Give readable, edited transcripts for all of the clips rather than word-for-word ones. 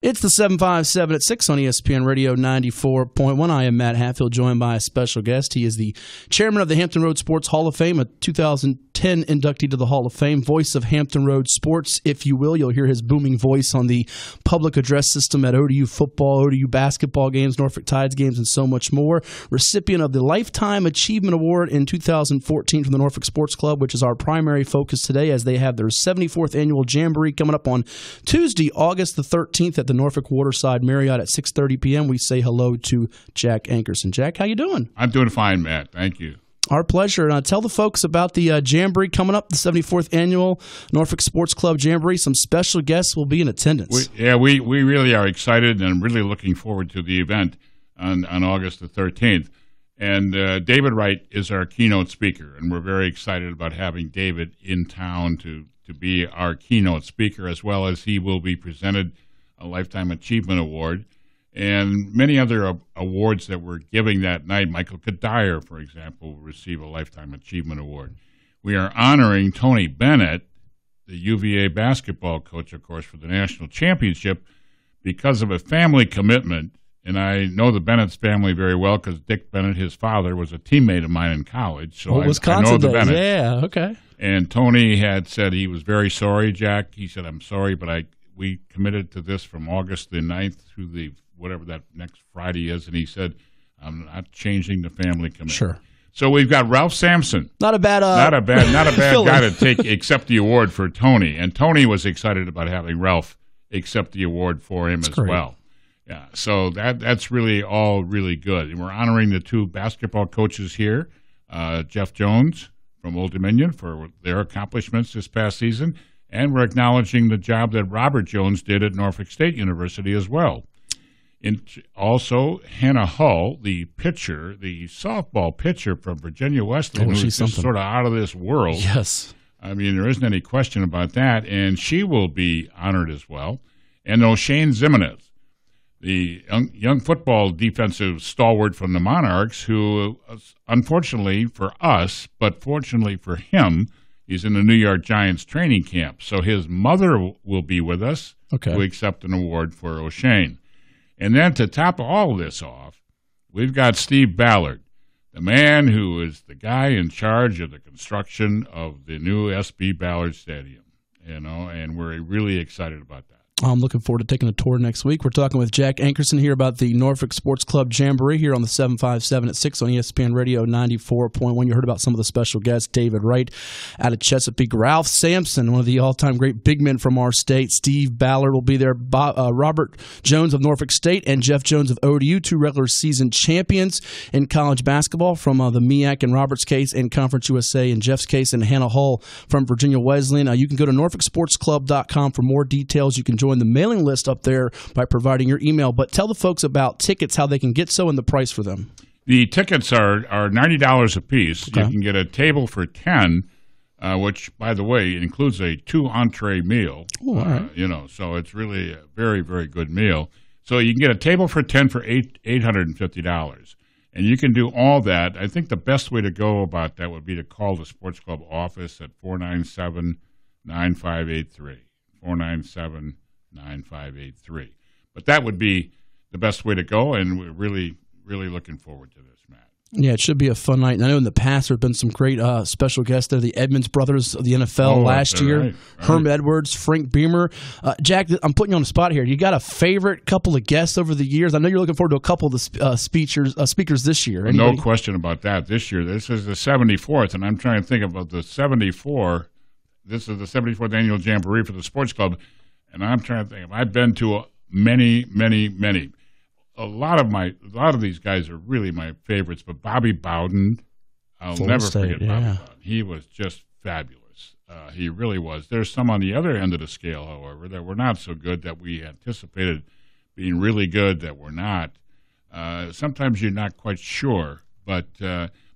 It's the 757 at 6 on ESPN Radio 94.1. I am Matt Hatfield, joined by a special guest. He is the chairman of the Hampton Roads Sports Hall of Fame, a 2010 inductee to the Hall of Fame, voice of Hampton Roads Sports, if you will. You'll hear his booming voice on the public address system at ODU football, ODU basketball games, Norfolk Tides games, and so much more. Recipient of the Lifetime Achievement Award in 2014 from the Norfolk Sports Club, which is our primary focus today as they have their 74th annual Jamboree coming up on Tuesday, August the 13th at the Norfolk Waterside Marriott at 6:30 p.m. We say hello to Jack Ankerson. Jack, how you doing? I'm doing fine, Matt. Thank you. Our pleasure. And tell the folks about the Jamboree coming up, the 74th annual Norfolk Sports Club Jamboree. Some special guests will be in attendance. We really are excited and really looking forward to the event on August the 13th. And David Wright is our keynote speaker, and we're very excited about having David in town to be our keynote speaker, as well as he will be presented a Lifetime Achievement Award, and many other awards that we're giving that night. Michael Kadire, for example, will receive a Lifetime Achievement Award. We are honoring Tony Bennett, the UVA basketball coach, of course, for the national championship because of a family commitment. And I know the Bennett's family very well because Dick Bennett, his father, was a teammate of mine in college. So Wisconsin I know the days. Bennett. Yeah, okay. And Tony had said he was very sorry, Jack. He said, I'm sorry, but we committed to this from August the 9th through the whatever that next Friday is, and he said, I'm not changing the family commitment. Sure. So we've got Ralph Sampson. Not a bad guy to accept the award for Tony, and Tony was excited about having Ralph accept the award for him as well. Yeah, so that's really all really good, and we're honoring the two basketball coaches here, Jeff Jones from Old Dominion for their accomplishments this past season. And we're acknowledging the job that Robert Jones did at Norfolk State University as well. And also, Hannah Hull, the pitcher, the softball pitcher from Virginia Wesleyan, who's just sort of out of this world. Yes. I mean, there isn't any question about that. And she will be honored as well. And O'Shane Zimenez, the young football defensive stalwart from the Monarchs, who, unfortunately for us, but fortunately for him, he's in the New York Giants training camp. So his mother will be with us to accept an award for O'Shane. And then to top all this off, we've got Steve Ballard, the man who is the guy in charge of the construction of the new SB Ballard Stadium, and we're really excited about that. I'm looking forward to taking a tour next week. We're talking with Jack Ankerson here about the Norfolk Sports Club Jamboree here on the 757 at 6 on ESPN Radio 94.1. You heard about some of the special guests, David Wright out of Chesapeake, Ralph Sampson, one of the all-time great big men from our state. Steve Ballard will be there, Robert Jones of Norfolk State, and Jeff Jones of ODU, two regular season champions in college basketball from the MEAC and Robert's case, and Conference USA in Jeff's case, and Hannah Hull from Virginia Wesleyan. You can go to norfolksportsclub.com for more details. You can join the mailing list up there by providing your email. But tell the folks about tickets, how they can get so, and the price for them. The tickets are $90 a piece. Okay. You can get a table for 10, which, by the way, includes a 2-entree meal. Ooh, all right. So it's really a very, very good meal. So you can get a table for 10 for $850. And you can do all that. I think the best way to go about that would be to call the Sports Club office at 497-9583. 497-9583. But that would be the best way to go, and we're really, really looking forward to this, Matt. Yeah, it should be a fun night. And I know in the past there have been some great special guests there, the Edmonds brothers of the NFL last year, right. Herm Edwards, Frank Beamer. Jack, I'm putting you on the spot here. You got a favorite couple of guests over the years? I know you're looking forward to a couple of the speakers this year. No question about that. This year, this is the 74th, and I'm trying to think about the 74. This is the 74th annual Jamboree for the Sports Club. And I'm trying to think. I've been to many, many, many. A lot of these guys are really my favorites. But Bobby Bowden, I'll never forget Bobby Bowden. He was just fabulous. He really was. There's some on the other end of the scale, however, that were not so good that we anticipated being really good that were not. Sometimes you're not quite sure. But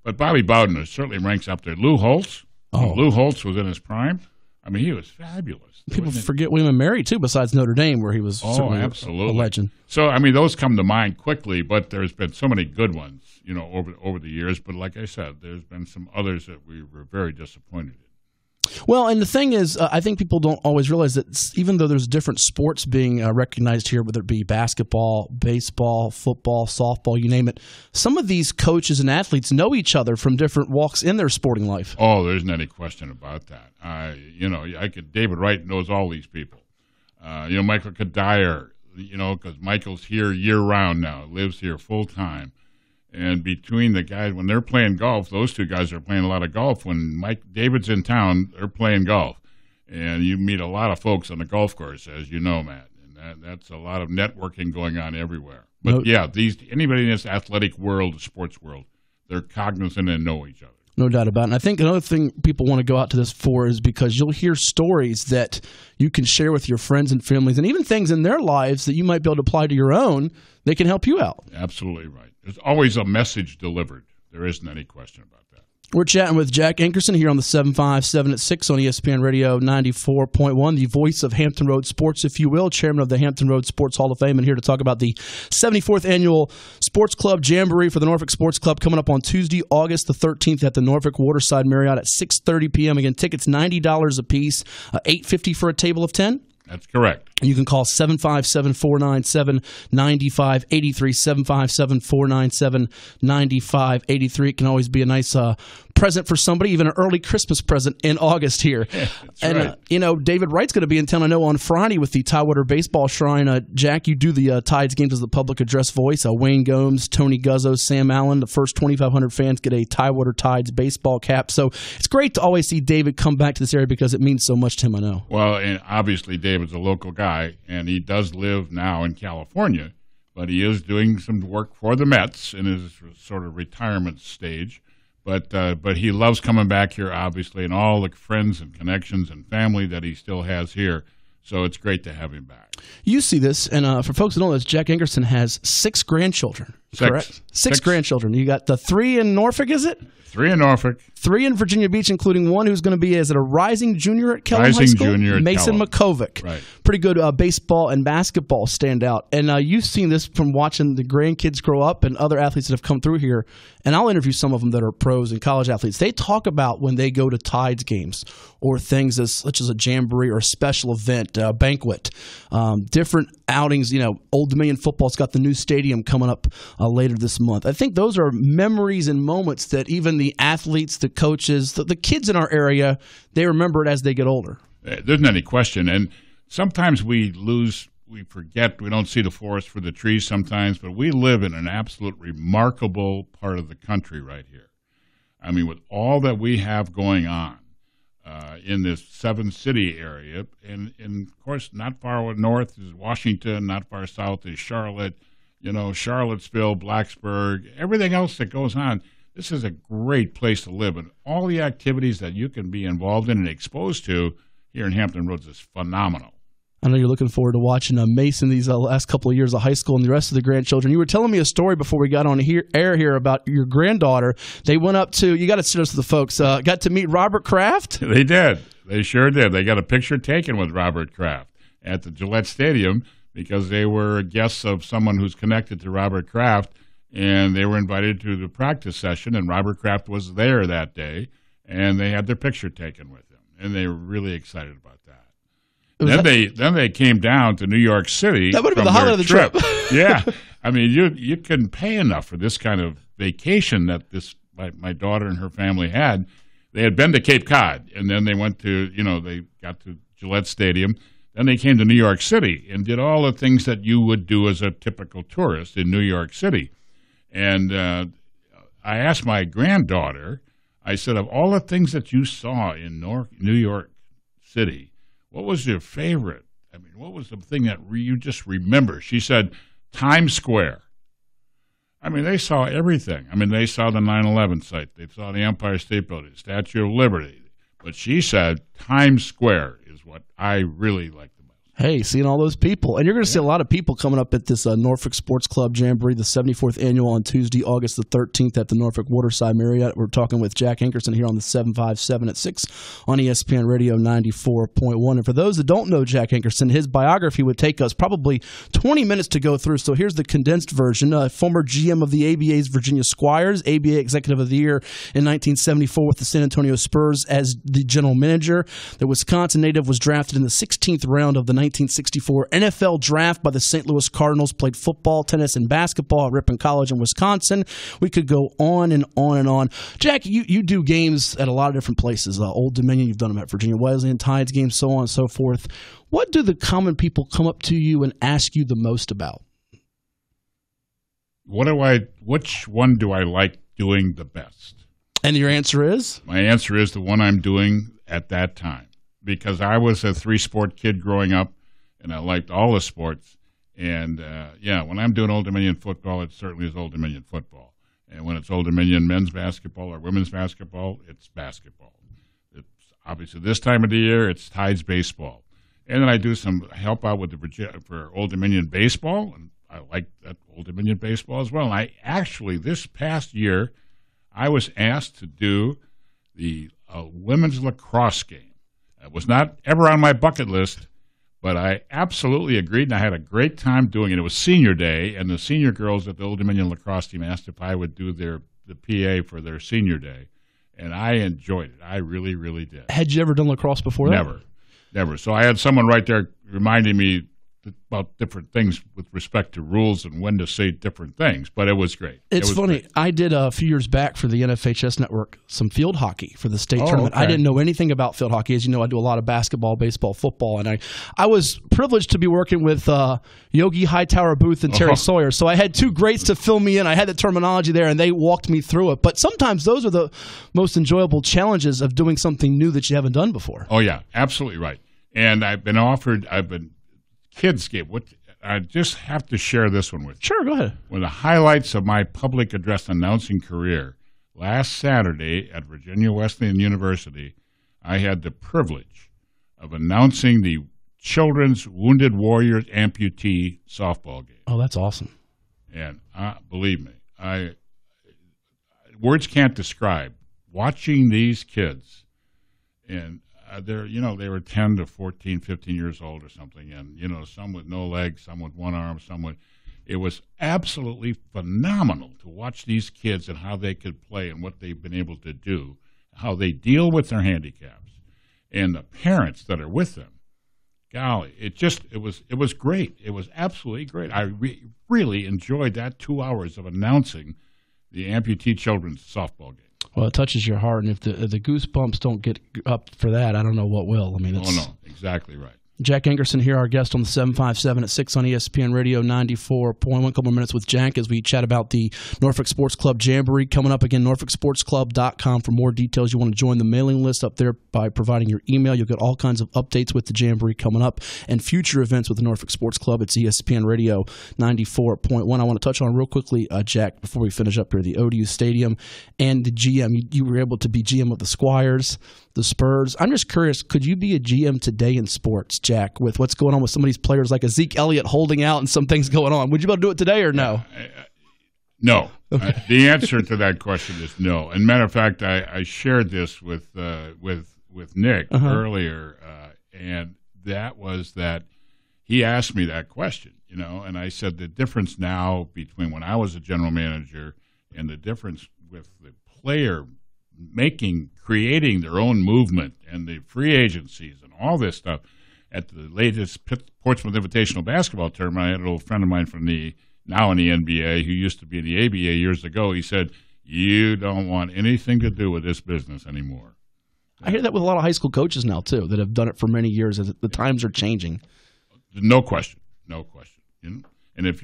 Bobby Bowden certainly ranks up there. Lou Holtz. Lou Holtz was in his prime. I mean, he was fabulous. People forget William and Mary, too, besides Notre Dame, where he was certainly absolutely a legend. So, I mean, those come to mind quickly, but there's been so many good ones, over the years. But like I said, there's been some others that we were very disappointed in. Well, and the thing is, I think people don't always realize that even though there's different sports being recognized here, whether it be basketball, baseball, football, softball, you name it, some of these coaches and athletes know each other from different walks in their sporting life. Oh, there isn't any question about that. David Wright knows all these people. Michael Kadire, because Michael's here year-round now, lives here full-time. And between the guys, when they're playing golf, those two guys are playing a lot of golf. When David's in town, they're playing golf. And you meet a lot of folks on the golf course, as you know, Matt. And that's a lot of networking going on everywhere. But, anybody in this athletic world, sports world, they're cognizant and know each other. No doubt about it. And I think another thing people want to go out to this for is because you'll hear stories that you can share with your friends and families, and even things in their lives that you might be able to apply to your own, they can help you out. Absolutely right. There's always a message delivered. There isn't any question about that. We're chatting with Jack Ankerson here on the 757 at 6 on ESPN Radio 94.1, the voice of Hampton Road Sports, if you will, chairman of the Hampton Road Sports Hall of Fame, and here to talk about the 74th Annual Sports Club Jamboree for the Norfolk Sports Club coming up on Tuesday, August the 13th at the Norfolk Waterside Marriott at 6:30 p.m. Again, tickets $90 a piece, $8.50 for a table of 10. That's correct. You can call 757-497-9583, 757-497-9583. It can always be a nice present for somebody, even an early Christmas present in August here. Yeah, and, right. David Wright's going to be in town, I know, on Friday with the Tidewater Baseball Shrine. Jack, you do the Tides games as the public address voice. Wayne Gomes, Tony Guzzo, Sam Allen, the first 2,500 fans get a Tidewater Tides baseball cap. So it's great to always see David come back to this area because it means so much to him, I know. Well, and obviously David's a local guy, and he does live now in California, but he is doing some work for the Mets in his sort of retirement stage. But he loves coming back here, obviously, and all the friends and connections and family that he still has here. So it's great to have him back. You see this, and for folks who don't know this, Jack Ankerson has 6 grandchildren, correct? Six grandchildren. You got the 3 in Norfolk, is it? 3 in Norfolk. 3 in Virginia Beach, including one who's going to be as a rising junior at Kellum High School? Junior at Mason Kellum. McCovic. Right. Pretty good baseball and basketball standout. And you've seen this from watching the grandkids grow up and other athletes that have come through here. And I'll interview some of them that are pros and college athletes. They talk about when they go to Tides games or things such as a jamboree or a special event, banquet, different outings. Old Dominion football's got the new stadium coming up later this month. I think those are memories and moments that even the athletes, the coaches, the kids in our area, they remember it as they get older. There isn't any question. And sometimes we forget, we don't see the forest for the trees sometimes, but we live in an absolute remarkable part of the country right here. I mean, with all that we have going on in this 7-city area, and of course, not far north is Washington, not far south is Charlotte, Charlottesville, Blacksburg, everything else that goes on. This is a great place to live, and all the activities that you can be involved in and exposed to here in Hampton Roads is phenomenal. I know you're looking forward to watching Mason these last couple of years of high school and the rest of the grandchildren. You were telling me a story before we got on air here about your granddaughter. They went up to, you got to show this to the folks, got to meet Robert Kraft? They did. They sure did. They got a picture taken with Robert Kraft at the Gillette Stadium because they were guests of someone who's connected to Robert Kraft, and they were invited to the practice session, and Robert Kraft was there that day, and they had their picture taken with him, and they were really excited about that. Then they came down to New York City. That would have been the highlight of the trip. Yeah. I mean, you couldn't pay enough for this kind of vacation that my daughter and her family had. They had been to Cape Cod, and then they went to, they got to Gillette Stadium. Then they came to New York City and did all the things that you would do as a typical tourist in New York City. And I asked my granddaughter, I said, of all the things that you saw in New York City, what was your favorite? I mean, what was the thing that you just remember? She said, Times Square. I mean, they saw everything. I mean, they saw the 9/11 site. They saw the Empire State Building, Statue of Liberty. But she said Times Square is what I really like the most. Hey, seeing all those people. And you're going to see a lot of people coming up at this Norfolk Sports Club Jamboree, the 74th annual on Tuesday, August the 13th at the Norfolk Waterside Marriott. We're talking with Jack Ankerson here on the 757 at 6 on ESPN Radio 94.1. And for those that don't know Jack Ankerson, his biography would take us probably 20 minutes to go through. So here's the condensed version. Former GM of the ABA's Virginia Squires, ABA Executive of the Year in 1974 with the San Antonio Spurs as the general manager. The Wisconsin native was drafted in the 16th round of the 1964 NFL draft by the St. Louis Cardinals, played football, tennis, and basketball at Ripon College in Wisconsin. We could go on and on and on. Jack, you do games at a lot of different places. Old Dominion, you've done them at Virginia Wesleyan, Tides games, so on and so forth. What do the common people come up to you and ask you the most about? Which one do I like doing the best? And your answer is? My answer is the one I'm doing at that time, because I was a three-sport kid growing up, and I liked all the sports. And, when I'm doing Old Dominion football, it certainly is Old Dominion football. And when it's Old Dominion men's basketball or women's basketball, it's basketball. It's obviously this time of the year, it's Tides baseball. And then I do some help out with for Old Dominion baseball, and I like that Old Dominion baseball as well. And I actually, this past year, I was asked to do the women's lacrosse game. It was not ever on my bucket list, but I absolutely agreed, and I had a great time doing it. It was senior day, and the senior girls at the Old Dominion lacrosse team asked if I would do the PA for their senior day, and I enjoyed it. I really, really did. Had you ever done lacrosse before that? Never. So I had someone right there reminding me about different things with respect to rules and when to say different things, but it was great. It's funny. Great. I did a few years back for the NFHS network some field hockey for the state tournament. Okay. I didn't know anything about field hockey. As you know, I do a lot of basketball, baseball, football, and I was privileged to be working with Yogi Hightower Booth and Terry Sawyer, so I had two greats to fill me in. I had the terminology there, and they walked me through it. But sometimes those are the most enjoyable challenges of doing something new that you haven't done before. Oh, yeah, absolutely right. And I've been kids game. I just have to share this one with you. Sure, go ahead. One of the highlights of my public address announcing career, last Saturday at Virginia Wesleyan University, I had the privilege of announcing the Children's Wounded Warriors Amputee softball game. Oh, that's awesome. And believe me, words can't describe watching these kids, and they were 10 to 14, 15 years old or something, and, some with no legs, some with one arm, it was absolutely phenomenal to watch these kids and how they could play and what they've been able to do, how they deal with their handicaps, and the parents that are with them. Golly, it was great. It was absolutely great. I really enjoyed that 2 hours of announcing the amputee children's softball game. Well, it touches your heart, and if the goosebumps don't get up for that, I don't know what will. I mean, no, exactly right. Jack Ankerson here, our guest on the 757 at 6 on ESPN Radio 94.1. Couple more minutes with Jack as we chat about the Norfolk Sports Club Jamboree coming up again, norfolksportsclub.com for more details. You want to join the mailing list up there by providing your email. You'll get all kinds of updates with the Jamboree coming up and future events with the Norfolk Sports Club. It's ESPN Radio 94.1. I want to touch on real quickly, Jack, before we finish up here, the ODU Stadium and the GM. You were able to be GM of the Squires, the Spurs. I'm just curious, could you be a GM today in sports, Jack, with what's going on with some of these players like Zeke Elliott holding out and some things going on? Would you be able to do it today or no? No. Okay. The answer to that question is no. And matter of fact, I shared this with Nick earlier, and that was that he asked me that question, and I said the difference now between when I was a general manager and the difference with the player creating their own movement and the free agencies and all this stuff. At the latest Portsmouth Invitational basketball tournament, I had an old friend of mine from now in the NBA who used to be in the ABA years ago. He said, "You don't want anything to do with this business anymore." I hear that with a lot of high school coaches now too that have done it for many years. As the times are changing. No question. And if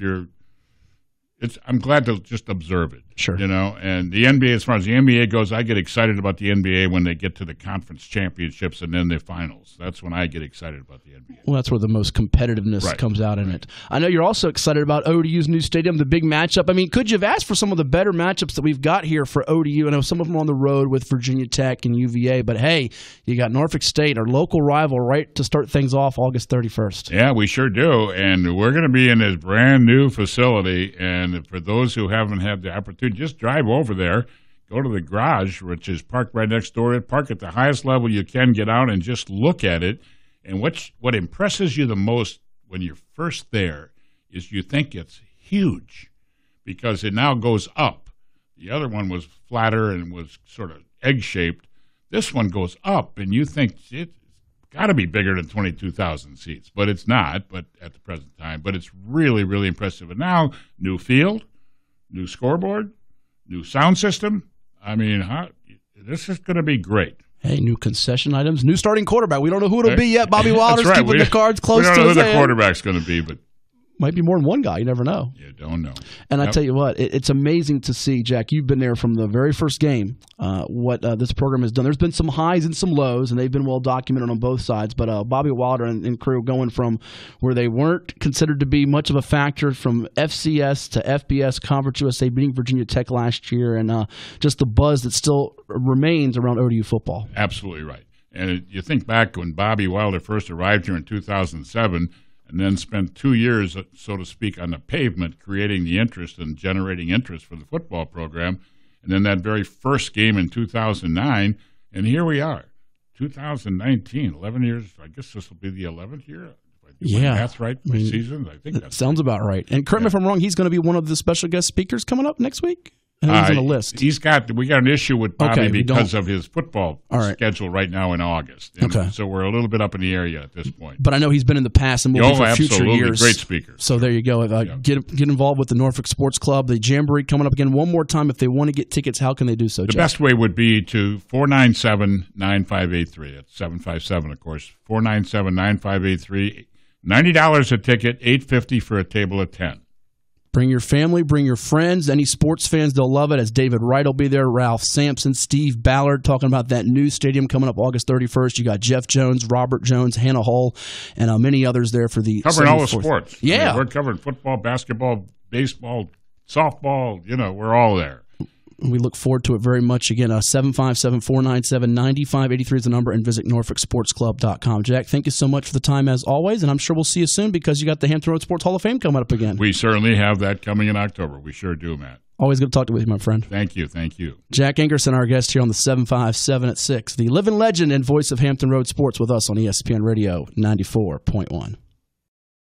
I'm glad to just observe it. Sure. And the NBA, as far as the NBA goes, I get excited about the NBA when they get to the conference championships and then the finals. That's when I get excited about the NBA. Well, that's where the most competitiveness comes out in it. I know you're also excited about ODU's new stadium, the big matchup. I mean, could you have asked for some of the better matchups that we've got here for ODU? I know some of them are on the road with Virginia Tech and UVA, but hey, you got Norfolk State, our local rival, right to start things off August 31st. Yeah, we sure do. And we're going to be in this brand new facility. And for those who haven't had the opportunity, just drive over there, go to the garage, which is parked right next door. Park at the highest level you can, get out and just look at it. And what impresses you the most when you're first there is you think it's huge because it now goes up. The other one was flatter and was sort of egg-shaped. This one goes up, and you think it's got to be bigger than 22,000 seats, but it's not. But at the present time, but it's really, really impressive. And now, new field, new scoreboard, new sound system. I mean, this is going to be great. Hey, new concession items, new starting quarterback. We don't know who it'll be yet. Bobby Wilder's keeping the cards close to his hand. We don't know who the quarterback's going to be, but might be more than one guy. You never know. You don't know. And I tell you what, it's amazing to see, Jack, you've been there from the very first game, what this program has done. There's been some highs and some lows, and they've been well documented on both sides. But Bobby Wilder and crew going from where they weren't considered to be much of a factor from FCS to FBS, Conference USA, beating Virginia Tech last year, and just the buzz that still remains around ODU football. Absolutely right. And you think back when Bobby Wilder first arrived here in 2007, and then spent 2 years, so to speak, on the pavement, creating the interest and generating interest for the football program. And then that very first game in 2009, and here we are, 2019, 11 years. I guess this will be the 11th year. If I do my math right, season. I think that sounds about right. And correct me if I'm wrong, he's going to be one of the special guest speakers coming up next week? He's on the list. We got an issue with Bobby because of his football schedule right now in August. And so we're a little bit up in the area at this point. But I know he's been in the past and will be for future years. Great speaker. So there you go. Get involved with the Norfolk Sports Club. The Jamboree coming up again one more time. If they want to get tickets, how can they do so, The best way would be to 497-9583. That's 757, of course. 497-9583. $90 a ticket, $850 for a table of 10. Bring your family, bring your friends. Any sports fans, they'll love it, as David Wright will be there, Ralph Sampson, Steve Ballard, talking about that new stadium coming up August 31st. You got Jeff Jones, Robert Jones, Hannah Hull, and many others there for the covering all the sports. Yeah. I mean, we're covering football, basketball, baseball, softball. We're all there. We look forward to it very much. Again, 757-497-9583 is the number, and visit NorfolkSportsClub.com. Jack, thank you so much for the time as always, and I'm sure we'll see you soon because you got the Hampton Road Sports Hall of Fame coming up again. We certainly have that coming in October. We sure do, Matt. Always good to talk to you, my friend. Thank you. Jack Ankerson, our guest here on the 757 at 6, the living legend and voice of Hampton Road Sports with us on ESPN Radio 94.1.